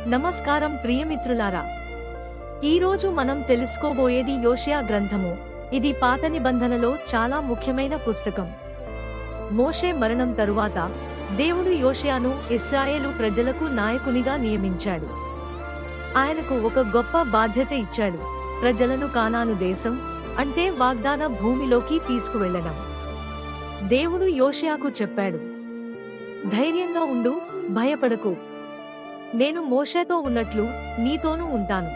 నమస్కారం ప్రియమిత్రులారా, ఈరోజు మనం తెలుసుకోబోయేది యోషియా గ్రంథము. ఇది పాత నిబంధనలో చాలా ముఖ్యమైన పుస్తకం. మోషే మరణం తరువాత దేవుడు యోషియాను ఇశ్రాయేలు ప్రజలకు నాయకునిగా నియమించాడు. ఆయనకు ఒక గొప్ప బాధ్యత ఇచ్చాడు: ప్రజలను కానాను దేశం అంటే వాగ్దాన భూమిలోకి తీసుకువెళ్లడం. దేవుడు యోషియాకు చెప్పాడు, ధైర్యంగా ఉండు, భయపడకు, నేను మోషేతో ఉన్నట్లు నీతోనూ ఉంటాను.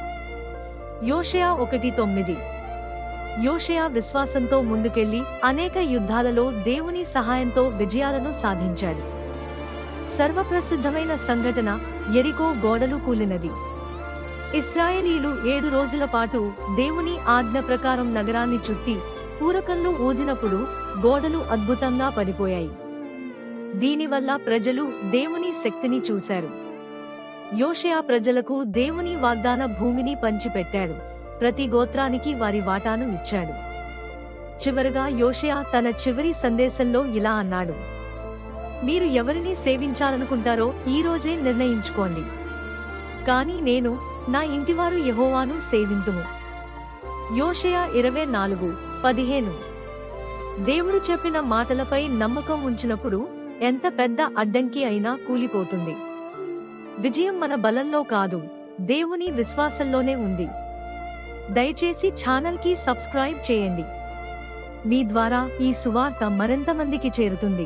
యోషియా 1:9. యోషియా విశ్వాసంతో ముందుకెళ్లి అనేక యుద్ధాలలో దేవుని సహాయంతో విజయాలను సాధించాడు. సర్వప్రసిద్ధమైన సంఘటన యెరికో గోడలు కూలినది. ఇశ్రాయేలీలు 7 రోజుల పాటు దేవుని ఆజ్ఞ ప్రకారం నగరాన్ని చుట్టి పూరకన్లు ఊదినప్పుడు గోడలు అద్భుతంగా పడిపోయాయి. దీనివల్ల ప్రజలు దేవుని శక్తిని చూశారు. యోషియా ప్రజలకు దేవుని వాగ్దాన భూమిని పంచిపెట్టాడు. ప్రతి గోత్రానికి వారి వాటాను ఇచ్చాడు. చివరగా యోషియా తన చివరి సందేశంలో ఇలా అన్నాడు: మీరు ఎవరిని సేవించాలనుకుంటారో ఈ రోజే నిర్ణయించుకోండి, కానీ నేను, నా ఇంటివారు యెహోవాను సేవింతుము. యోషియా 24:15. దేవుడు చెప్పిన మాటలపై నమ్మకం ఉంచినప్పుడు ఎంత పెద్ద అడ్డంకి అయినా కూలిపోతుంది. విజయం మన బలంలో కాదు, దేవుని విశ్వాసంలోనే ఉంది. దయచేసి ఛానల్కి సబ్స్క్రైబ్ చేయండి. మీ ద్వారా ఈ సువార్త మరింత మందికి చేరుతుంది.